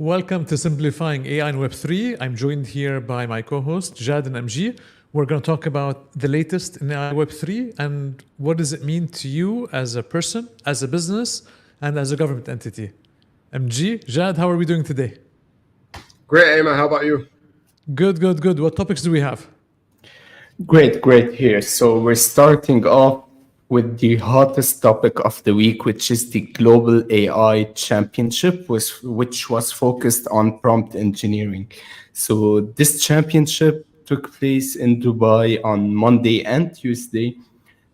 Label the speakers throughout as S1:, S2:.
S1: Welcome to Simplifying AI and Web3. I'm joined here by my co-host, Jad and MG. We're going to talk about the latest in AI Web3 and what does it mean to you as a person, as a business, and as a government entity. MG, Jad, how are we doing today?
S2: Great, Ayman. How about you?
S1: Good. What topics do we have?
S3: Great here. So we're starting off with the hottest topic of the week, which is the Global AI Championship, which was focused on prompt engineering. So this championship took place in Dubai on Monday and Tuesday.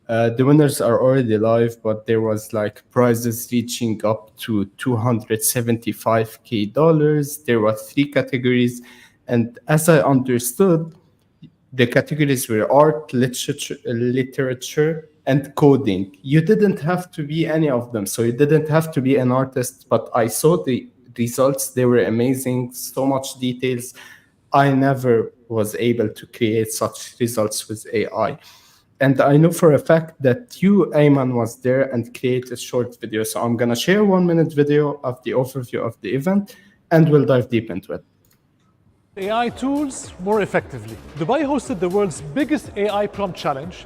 S3: The winners are already live, but there was like prizes reaching up to $275K. There were 3 categories, and as I understood, the categories were art, literature, and coding. You didn't have to be any of them, so you didn't have to be an artist, but I saw the results. They were amazing, so much details. I never was able to create such results with AI. And I know for a fact that you, Ayman, was there and created a short video. So I'm going to share a 1-minute video of the overview of the event, and we'll dive deep into it.
S1: AI tools more effectively. Dubai hosted the world's biggest AI prompt challenge,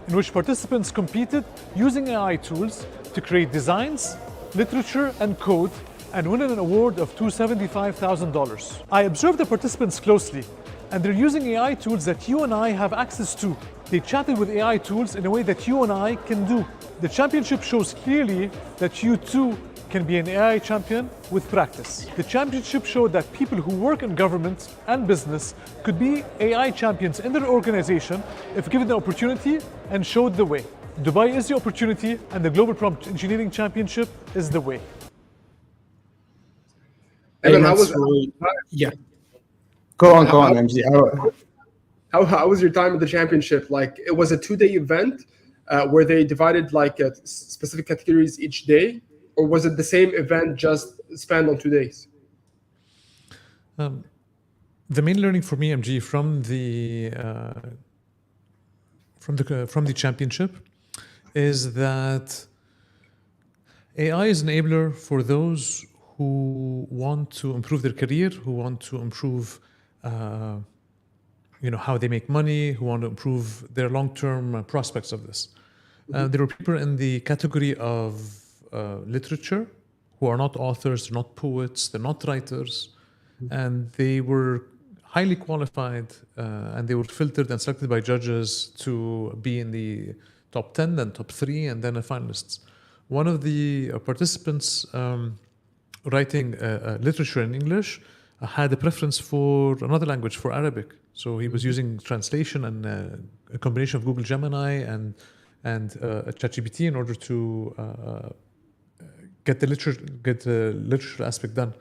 S1: in which participants competed using AI tools to create designs, literature, and code, and win an award of $275,000. I observed the participants closely, and they're using AI tools that you and I have access to. They chatted with AI tools in a way that you and I can do. The championship shows clearly that you too can be an AI champion with practice. The championship showed that people who work in government and business could be AI champions in their organization if given the opportunity and showed the way. Dubai is the opportunity, and the Global Prompt Engineering Championship is the way.
S2: And then how was
S3: Go on, MG.
S2: How was your time at the championship? Like, it was a 2-day event where they divided like specific categories each day, or was it the same event just spanned on 2 days?
S1: The main learning for me, MG, from the championship is that AI is an enabler for those who want to improve their career, who want to improve how they make money, who want to improve their long-term prospects of this. There were people in the category of literature who are not authors, they're not poets, they're not writers, and they were highly qualified, and they were filtered and selected by judges to be in the top 10, then top 3, and then a finalists. One of the participants writing literature in English had a preference for another language, for Arabic. So he was using translation and a combination of Google Gemini and ChatGPT in order to get the literature aspect done.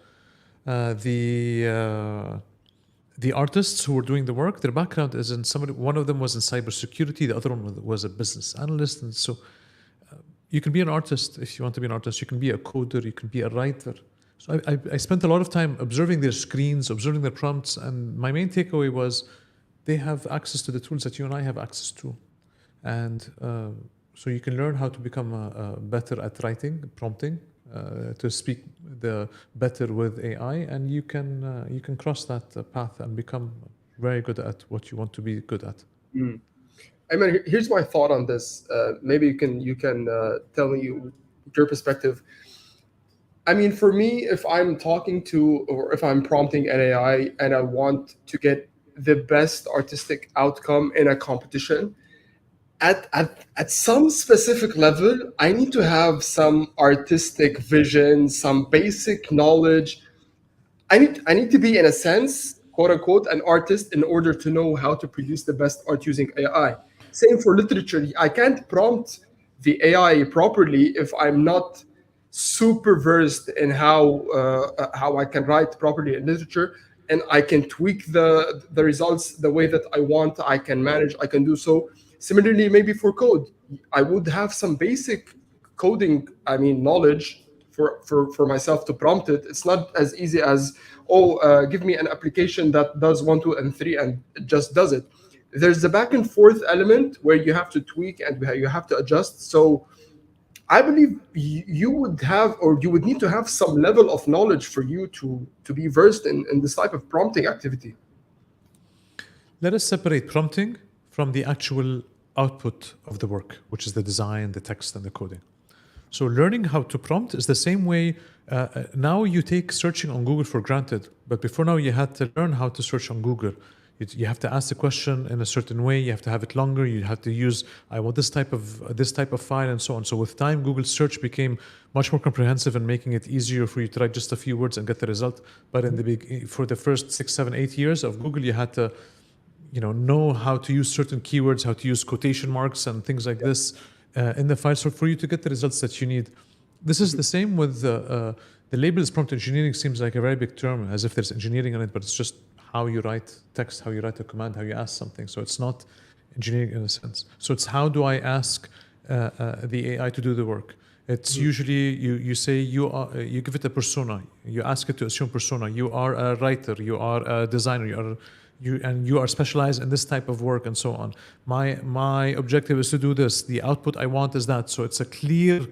S1: The artists who were doing the work, their background is in one of them was in cybersecurity, the other one was a business analyst. And so you can be an artist if you want to be an artist. You can be a coder, you can be a writer. So I spent a lot of time observing their screens, observing their prompts, and my main takeaway was they have access to the tools that you and I have access to. And so you can learn how to become better at writing, prompting, to speak better with AI, and you can cross that path and become very good at what you want to be good at.
S2: I mean, here's my thought on this. Maybe you can tell me your perspective. I mean, for me, if I'm talking to or if I'm prompting an AI and I want to get the best artistic outcome in a competition, at some specific level, I need to have some artistic vision, some basic knowledge. I need to be, in a sense, quote unquote, an artist in order to know how to produce the best art using AI. Same for literature. I can't prompt the AI properly if I'm not super versed in how I can write properly in literature, and I can tweak the results the way that I want. I can manage. I can do so. Similarly, maybe for code, I would have some basic coding, knowledge for myself to prompt it. It's not as easy as, give me an application that does 1, 2, and 3 and it just does it. There's the back and forth element where you have to tweak and you have to adjust. So I believe you would have, or you would need to have some level of knowledge for you to be versed in this type of prompting activity.
S1: Let us separate prompting from the actual output of the work, which is the design, the text, and the coding. So learning how to prompt is the same way. Now you take searching on Google for granted, but before now you had to learn how to search on Google. You have to ask the question in a certain way. You have to have it longer. You have to use I want this type of file and so on. So with time, Google search became much more comprehensive and making it easier for you to write just a few words and get the result. But for the first 6, 7, 8 years of Google, you had to know how to use certain keywords, how to use quotation marks and things like this in the file, so for you to get the results that you need. This is the same with the label is prompt engineering. Seems like a very big term, as if there's engineering in it, but it's just how you write text, how you write a command, how you ask something. So it's not engineering in a sense. So it's how do I ask the AI to do the work. It's usually you say you give it a persona. You ask it to assume persona. You are a writer. You are a designer. You are specialized in this type of work and so on. My objective is to do this. The output I want is that. So it's a clear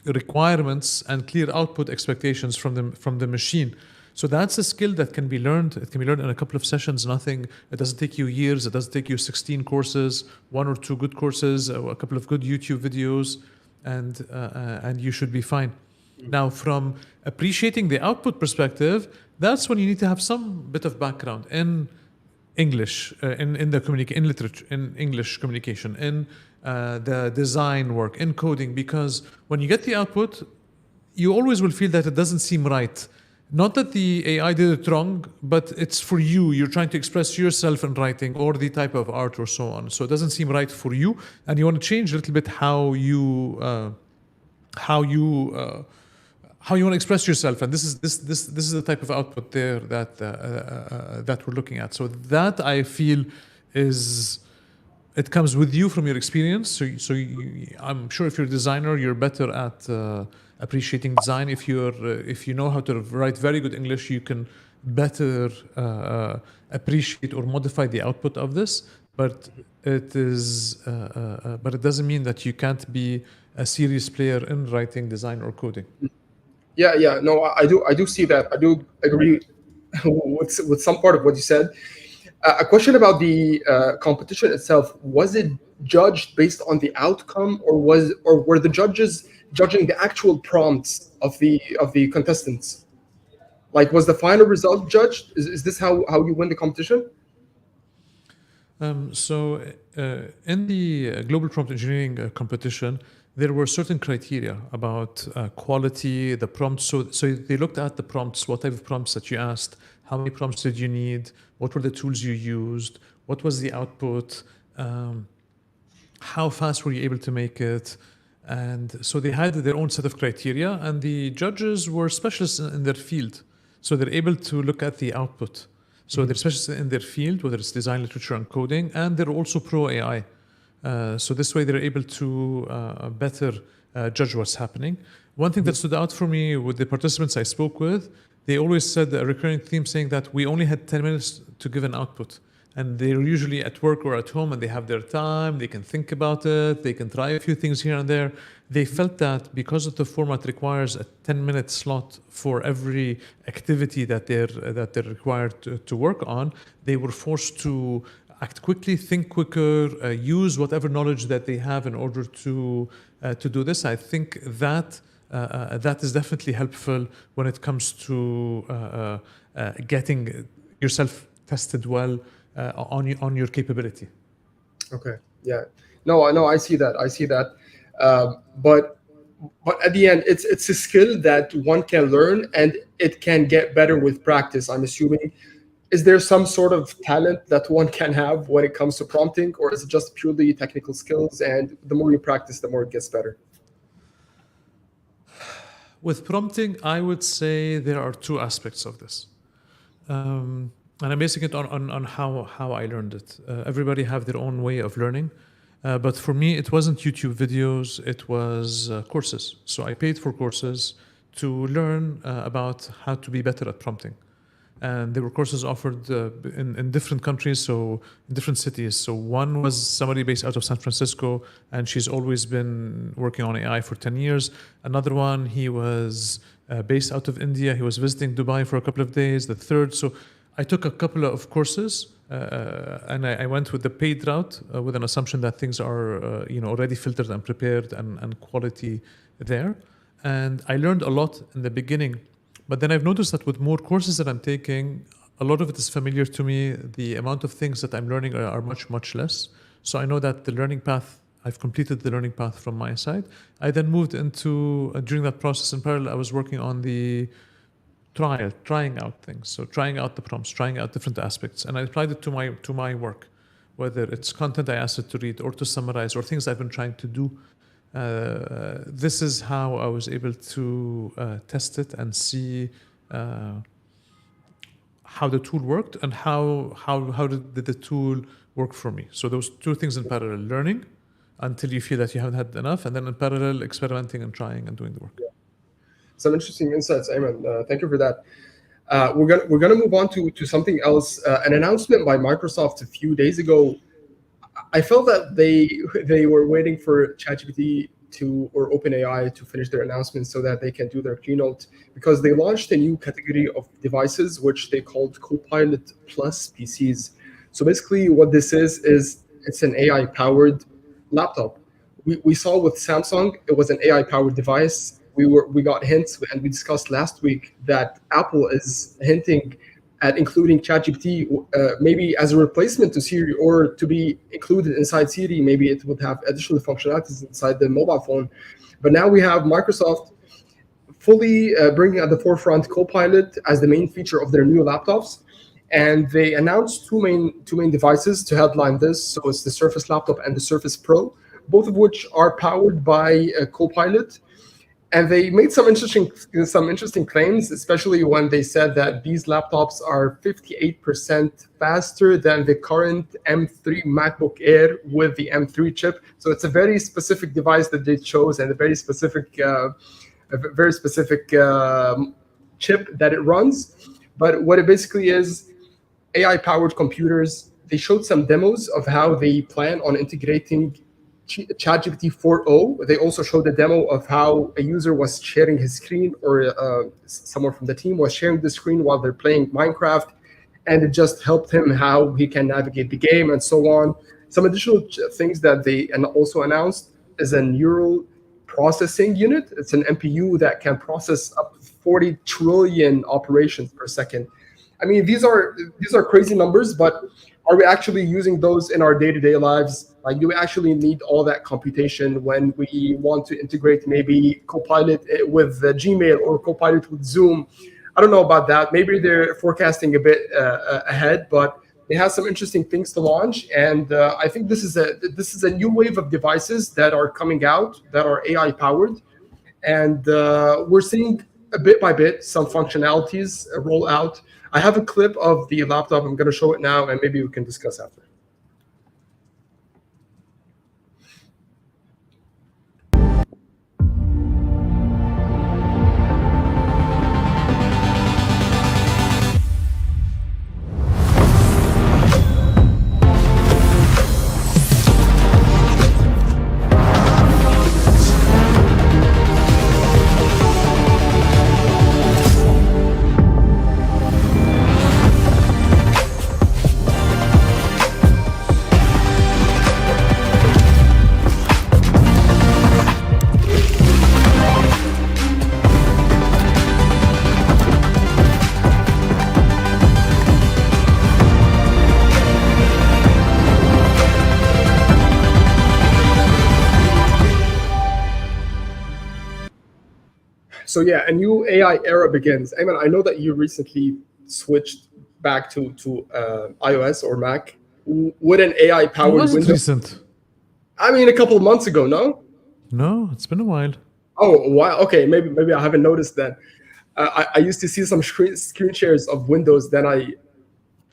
S1: requirements and clear output expectations from the machine. So that's a skill that can be learned. It can be learned in a couple of sessions. It doesn't take you years. It doesn't take you 16 courses, 1 or 2 good courses, a couple of good YouTube videos, and you should be fine. Now, from appreciating the output perspective, that's when you need to have some bit of background in English, in literature, in English communication, in the design work, in coding, because when you get the output, you always will feel that it doesn't seem right. Not that the AI did it wrong, but it's for you. You're trying to express yourself in writing or the type of art or so on. So it doesn't seem right for you, and you want to change a little bit how you want to express yourself, and this is the type of output there that we're looking at. So that I feel it comes with you from your experience. I'm sure if you're a designer, you're better at appreciating design. If you know how to write very good English, you can better appreciate or modify the output of this. But it doesn't mean that you can't be a serious player in writing, design, or coding.
S2: Yeah. No, I do see that. I do agree with some part of what you said. A question about the competition itself: was it judged based on the outcome, or were the judges judging the actual prompts of the contestants? Like, was the final result judged? Is this how you win the competition?
S1: So in the global prompt engineering competition, there were certain criteria about quality, the prompts. So they looked at the prompts, what type of prompts that you asked, how many prompts did you need, what were the tools you used, what was the output, how fast were you able to make it. And so they had their own set of criteria, and the judges were specialists in their field. So they're able to look at the output. So they're specialists in their field, whether it's design, literature, and coding, and they're also pro AI. So this way they're able to better judge what's happening. One thing that stood out for me with the participants I spoke with, they always said a recurring theme saying that we only had 10 minutes to give an output. And they're usually at work or at home and they have their time, they can think about it, they can try a few things here and there. They felt that because of the format requires a 10-minute slot for every activity that they're required to work on, they were forced to act quickly, think quicker, use whatever knowledge that they have in order to do this. I think that is definitely helpful when it comes to getting yourself tested well on your capability.
S2: Okay. Yeah. No, I see that. But at the end, it's a skill that one can learn, and it can get better with practice, I'm assuming. Is there some sort of talent that one can have when it comes to prompting, or is it just purely technical skills, and the more you practice, the more it gets better?
S1: With prompting, I would say there are 2 aspects of this. And I'm basing it on how I learned it. Everybody have their own way of learning. But for me, it wasn't YouTube videos, it was courses. So I paid for courses to learn about how to be better at prompting. and they were courses offered in different countries, so in different cities. So one was somebody based out of San Francisco, and she's always been working on AI for 10 years. Another one, he was based out of India. He was visiting Dubai for a couple of days. The third, so I took a couple of courses, and I went with the paid route with an assumption that things are already filtered and prepared and quality there. And I learned a lot in the beginning, but then I've noticed that with more courses that I'm taking, a lot of it is familiar to me. The amount of things that I'm learning are much, much less. So I know that the learning path, I've completed the learning path from my side. I then moved into, during that process in parallel, I was working on the trying out things. So trying out the prompts, trying out different aspects. And I applied it to my work, whether it's content I asked it to read or to summarize or things I've been trying to do. This is how I was able to test it and see how the tool worked and how did the tool work for me. So those two things in parallel: learning until you feel that you haven't had enough, and then in parallel experimenting and trying and doing the work.
S2: Some interesting insights, Ayman. Thank you for that. We're gonna move on to something else. An announcement by Microsoft a few days ago. I felt that they were waiting for ChatGPT or OpenAI to finish their announcement so that they can do their keynote, because they launched a new category of devices which they called Copilot Plus PCs. So basically, what this is it's an AI powered laptop. We saw with Samsung, it was an AI powered device. We got hints, and we discussed last week that Apple is hinting at including ChatGPT maybe as a replacement to Siri, or to be included inside Siri. Maybe it would have additional functionalities inside the mobile phone. But now we have Microsoft fully bringing at the forefront Copilot as the main feature of their new laptops. And they announced two main devices to headline this. So it's the Surface Laptop and the Surface Pro, both of which are powered by Copilot. And they made some interesting claims, especially when they said that these laptops are 58% faster than the current M3 MacBook Air with the M3 chip. So it's a very specific device that they chose, and a very specific chip that it runs. But what it basically is, AI-powered computers. They showed some demos of how they plan on integrating ChatGPT 4.0. They also showed a demo of how a user was sharing his screen, or someone from the team was sharing the screen while they're playing Minecraft, and it just helped him how he can navigate the game and so on. Some additional things that they also announced is a neural processing unit. It's an NPU that can process up to 40 trillion operations per second. I mean, these are crazy numbers, but are we actually using those in our day-to-day lives? Like, do we actually need all that computation when we want to integrate maybe Copilot with Gmail or Copilot with Zoom? I don't know about that. Maybe they're forecasting a bit ahead, but they have some interesting things to launch. And I think this is a new wave of devices that are coming out that are AI powered, and we're seeing a bit by bit some functionalities roll out. I have a clip of the laptop. I'm going to show it now, and maybe we can discuss after. So yeah, a new AI era begins. Ayman, I know that you recently switched back to iOS or Mac. Would an AI powered
S1: Was it
S2: Windows?
S1: recent?
S2: I mean, a couple of months ago, no?
S1: No, it's been a while.
S2: Oh, wow. Okay, maybe I haven't noticed that. I used to see some screen shares of Windows. Then I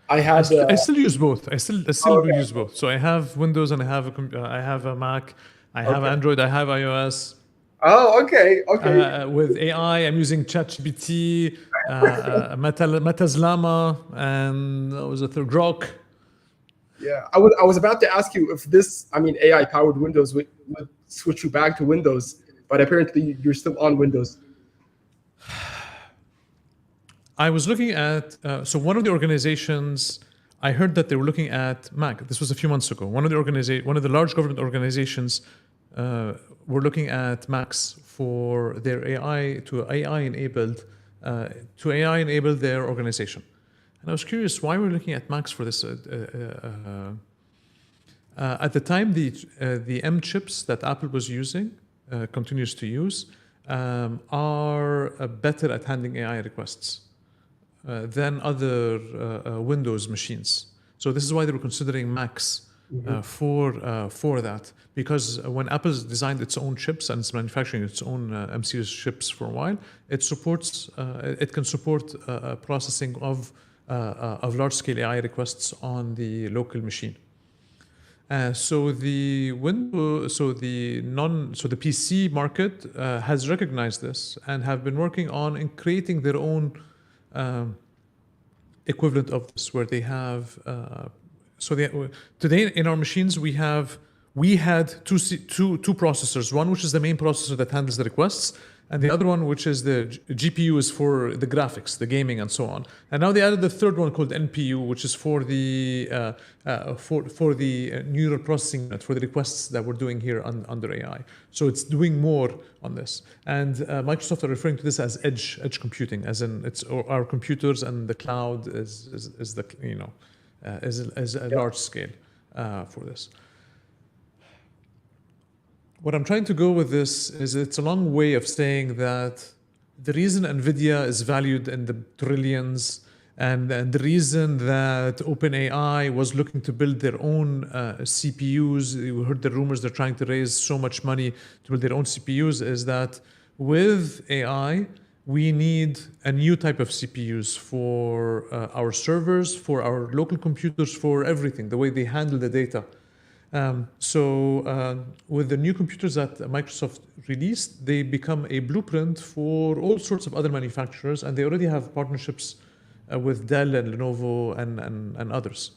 S2: had.
S1: I still use both. I still
S2: Okay.
S1: use both. So I have Windows and I have a Mac. I have Android. I have iOS.
S2: Oh, okay.
S1: With AI, I'm using ChatGPT. Meta's Llama, and what was the third? Grok.
S2: Yeah, I was about to ask you if this, I mean, AI powered Windows would switch you back to Windows, but apparently you're still on Windows.
S1: I was looking at, so one of the organizations, I heard that they were looking at Mac. This was a few months ago. One of the large government organizations were looking at Macs for their AI to AI enable their organization. And I was curious why we're looking at Macs for this. At the time, the M chips that Apple was using, continues to use, are better at handling AI requests than other Windows machines. So this is why they were considering Macs for that. Because when Apple designed its own chips and it's manufacturing its own M series chips for a while, it can support processing of large-scale AI requests on the local machine. So the PC market has recognized this and have been working on creating their own equivalent of this, where they have. Today in our machines we had two processors. One which is the main processor that handles the requests, and the other one which is the GPU is for the graphics, the gaming, and so on. And now they added the third one called NPU, which is for the neural processing unit for the requests that we're doing here under AI. So it's doing more on this. And Microsoft are referring to this as edge computing, as in it's our computers and the cloud is a large scale for this. What I'm trying to go with this is it's a long way of saying that the reason NVIDIA is valued in the trillions and the reason that OpenAI was looking to build their own CPUs, we heard the rumors they're trying to raise so much money to build their own CPUs, is that with AI, we need a new type of CPUs for our servers, for our local computers, for everything, the way they handle the data. With the new computers that Microsoft released, they become a blueprint for all sorts of other manufacturers, and they already have partnerships with Dell and Lenovo and others.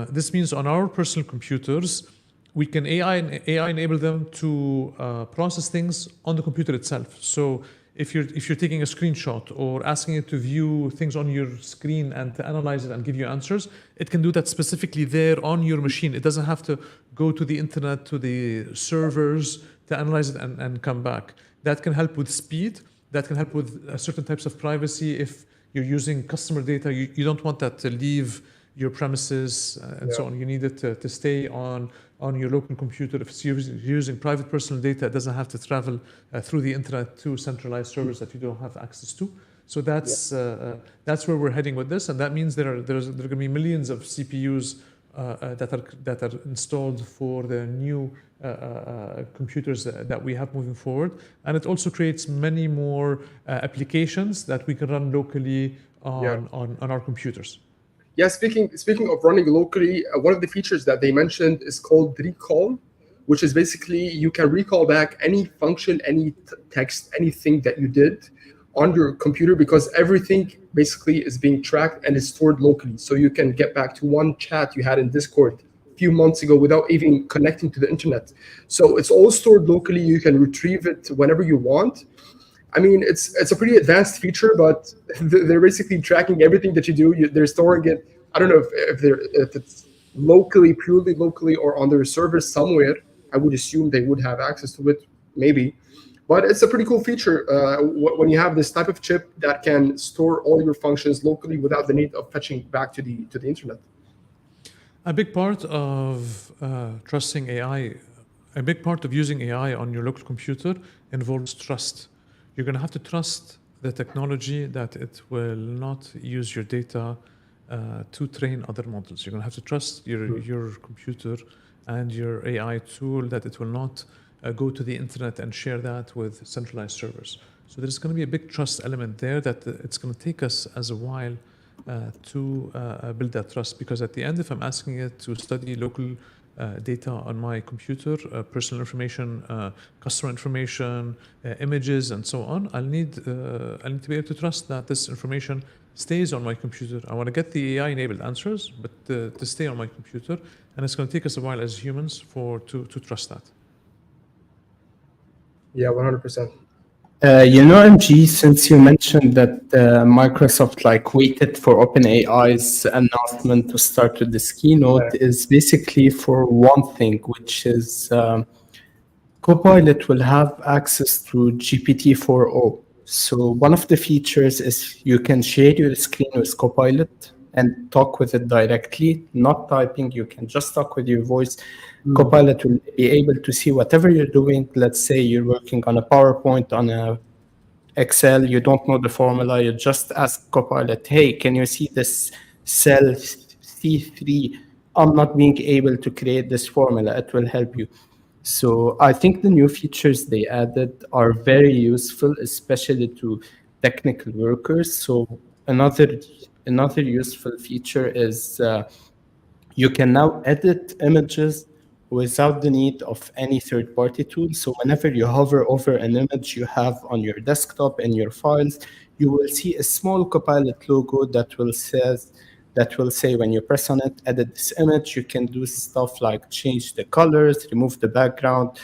S1: This means on our personal computers, we can AI enable them to process things on the computer itself. So if you're taking a screenshot or asking it to view things on your screen and to analyze it and give you answers, it can do that specifically there on your machine. It doesn't have to go to the internet, to the servers to analyze it and come back. That can help with speed. That can help with certain types of privacy. If you're using customer data, you don't want that to leave your premises and so on. You need it to stay on your local computer. If it's using private personal data, it doesn't have to travel through the internet to centralized servers that you don't have access to. So that's where we're heading with this, and that means there are going to be millions of CPUs that are installed for the new computers that we have moving forward, and it also creates many more applications that we can run locally on our computers.
S2: Yeah, speaking of running locally, one of the features that they mentioned is called recall, which is basically you can recall back any function, any text, anything that you did on your computer, because everything basically is being tracked and is stored locally. So you can get back to one chat you had in Discord a few months ago without even connecting to the internet. So it's all stored locally. You can retrieve it whenever you want. I mean, it's a pretty advanced feature, but they're basically tracking everything that you do. They're storing it. I don't know if it's purely locally, or on their servers somewhere. I would assume they would have access to it, maybe. But it's a pretty cool feature when you have this type of chip that can store all your functions locally without the need of fetching back to the internet.
S1: A big part of trusting AI, a big part of using AI on your local computer involves trust. You're going to have to trust the technology that it will not use your data to train other models. You're going to have to trust your computer and your AI tool that it will not go to the internet and share that with centralized servers. So there's going to be a big trust element there that it's going to take us as a while to build that trust, because at the end, if I'm asking it to study local data on my computer, personal information, customer information, images, and so on, I'll need to be able to trust that this information stays on my computer. I want to get the AI-enabled answers, but to stay on my computer, and it's going to take us a while as humans to trust that.
S2: Yeah, 100%.
S3: MG, since you mentioned that Microsoft waited for OpenAI's announcement to start with this keynote, is basically for one thing, which is Copilot will have access to GPT-4o. So one of the features is you can share your screen with Copilot and talk with it directly, not typing. You can just talk with your voice. Copilot will be able to see whatever you're doing. Let's say you're working on a PowerPoint, on a Excel, you don't know the formula, you just ask Copilot, hey, can you see this cell C3? I'm not being able to create this formula. It will help you. So I think the new features they added are very useful, especially to technical workers. So another useful feature is you can now edit images without the need of any third-party tool. So whenever you hover over an image you have on your desktop in your files, you will see a small Copilot logo that will say when you press on it, edit this image, you can do stuff like change the colors, remove the background.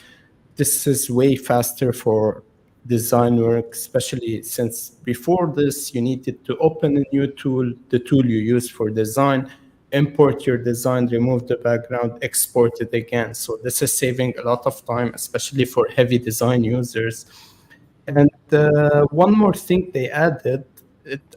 S3: This is way faster for design work, especially since before this you needed to open a new tool, the tool you use for design, import your design, remove the background, export it again. So this is saving a lot of time, especially for heavy design users. And one more thing they added,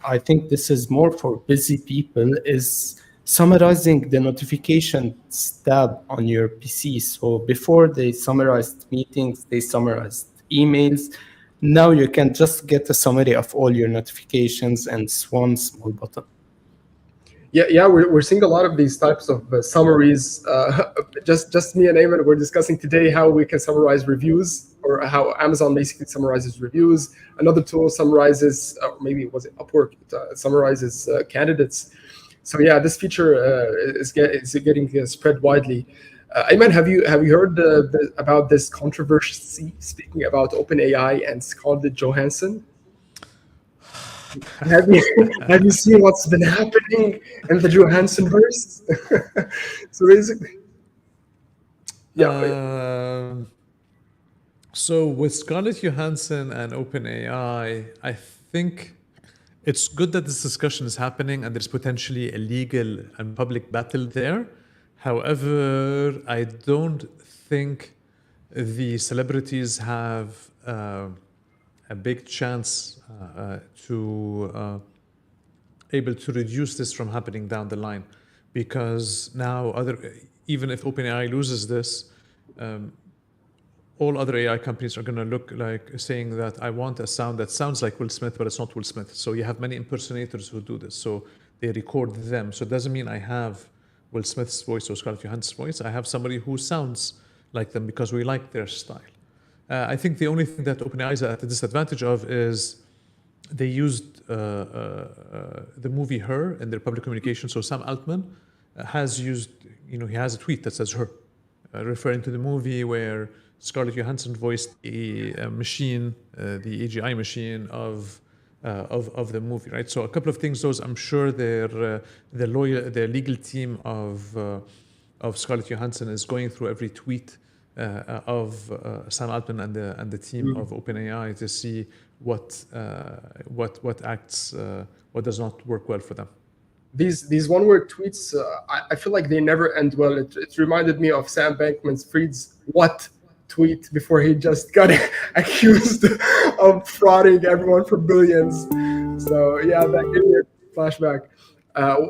S3: I think this is more for busy people, is summarizing the notifications tab on your PC. So before they summarized meetings, they summarized emails. Now you can just get a summary of all your notifications and one small button.
S2: Yeah, we're seeing a lot of these types of summaries. Just me and Ayman, we're discussing today how we can summarize reviews, or how Amazon basically summarizes reviews. Another tool summarizes, or maybe was it Upwork, summarizes candidates. So yeah, this feature is getting spread widely. Ayman, have you heard about this controversy speaking about OpenAI and Scarlett Johansson? Have you seen what's been happening in the Johansson verse? So basically, yeah.
S1: So with Scarlett Johansson and OpenAI, I think it's good that this discussion is happening and there's potentially a legal and public battle there. However, I don't think the celebrities have a big chance to able to reduce this from happening down the line, because now even if OpenAI loses this, all other AI companies are going to look like saying that I want a sound that sounds like Will Smith, but it's not Will Smith. So you have many impersonators who do this. So they record them. So it doesn't mean I have Will Smith's voice or Scarlett Johansson's voice. I have somebody who sounds like them because we like their style. I think the only thing that OpenAI is at a disadvantage of is they used the movie Her in their public communication. So Sam Altman has used, he has a tweet that says Her, referring to the movie where Scarlett Johansson voiced a machine, the AGI machine of the movie, right? So a couple of things. Those I'm sure the legal team of Scarlett Johansson is going through every tweet of Sam Altman and the team of OpenAI to see what acts, what does not work well for them.
S2: These one-word tweets, I feel like they never end well. It reminded me of Sam Bankman-Fried's "What" tweet before he just got accused of frauding everyone for billions. So yeah, that gave me a flashback.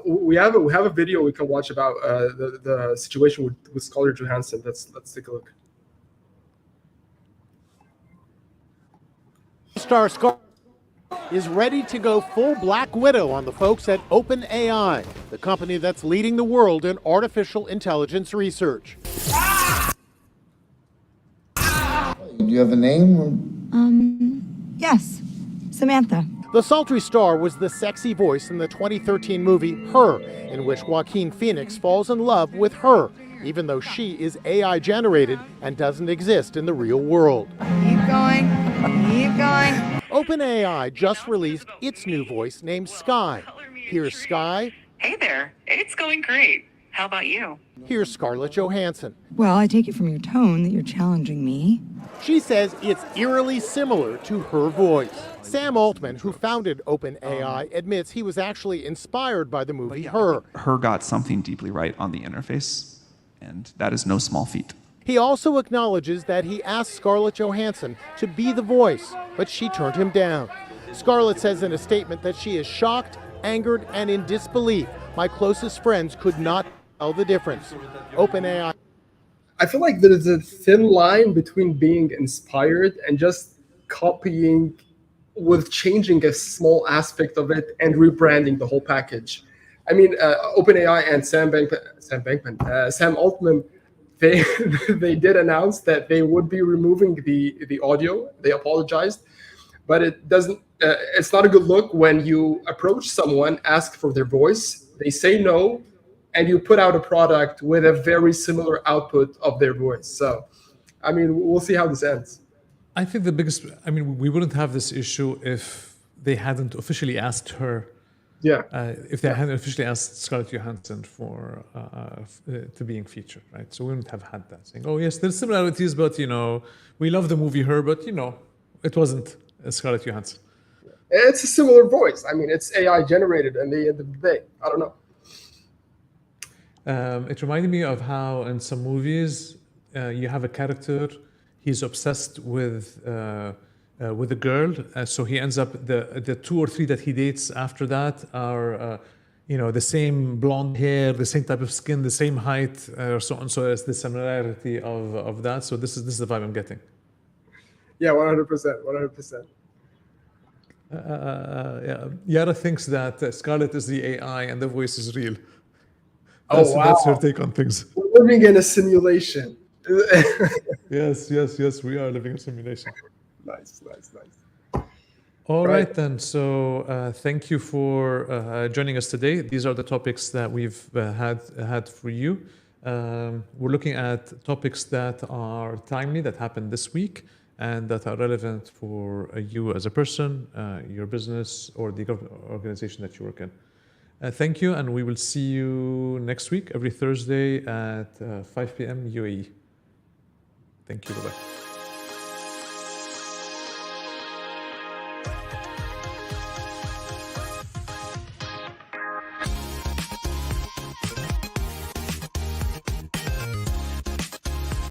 S2: We have a video we can watch about the situation with Scarlett Johansson. Let's take a look.
S4: Star Scarlett is ready to go full Black Widow on the folks at OpenAI, the company that's leading the world in artificial intelligence research.
S5: Do you have a name?
S6: Yes, Samantha.
S4: The sultry star was the sexy voice in the 2013 movie Her, in which Joaquin Phoenix falls in love with her, even though she is AI generated and doesn't exist in the real world.
S6: Keep going. Keep going.
S4: OpenAI just released its new voice named Sky. Here's Sky.
S7: Hey there, it's going great. How about you?
S4: Here's Scarlett Johansson.
S6: Well, I take it from your tone that you're challenging me.
S4: She says it's eerily similar to her voice. Sam Altman, who founded OpenAI, admits he was actually inspired by the movie Her.
S8: Her got something deeply right on the interface, and that is no small feat.
S4: He also acknowledges that he asked Scarlett Johansson to be the voice, but she turned him down. Scarlett says in a statement that she is shocked, angered, and in disbelief. My closest friends could not tell the difference. OpenAI.
S2: I feel like there's a thin line between being inspired and just copying with changing a small aspect of it and rebranding the whole package. I mean, OpenAI and Sam Altman, they did announce that they would be removing the audio. They apologized, but it doesn't. It's not a good look when you approach someone, ask for their voice, they say no, and you put out a product with a very similar output of their voice. So, I mean, we'll see how this ends.
S1: I think we wouldn't have this issue if they hadn't officially asked her.
S2: Yeah.
S1: If they hadn't officially asked Scarlett Johansson for to being featured, right? So we wouldn't have had that saying, "Oh yes, there's similarities, but we love the movie Her, but it wasn't Scarlett Johansson."
S2: It's a similar voice. I mean, it's AI generated, and the end of the day, I don't know.
S1: It reminded me of how in some movies you have a character, he's obsessed with a girl, so he ends up the 2 or 3 that he dates after that are the same blonde hair, the same type of skin, the same height, or so on. So it's the similarity of that. So this is the vibe I'm getting.
S2: Yeah, 100%.
S1: Yara thinks that Scarlett is the AI and the voice is real.
S2: Wow.
S1: That's her take on things.
S2: We're living in a simulation.
S1: Yes, we are living in a simulation.
S2: Nice.
S1: All right then. So thank you for joining us today. These are the topics that we've had for you. We're looking at topics that are timely, that happened this week, and that are relevant for you as a person, your business, or the organization that you work in. Thank you, and we will see you next week, every Thursday at 5 p.m. UAE. Thank you. Bye-bye.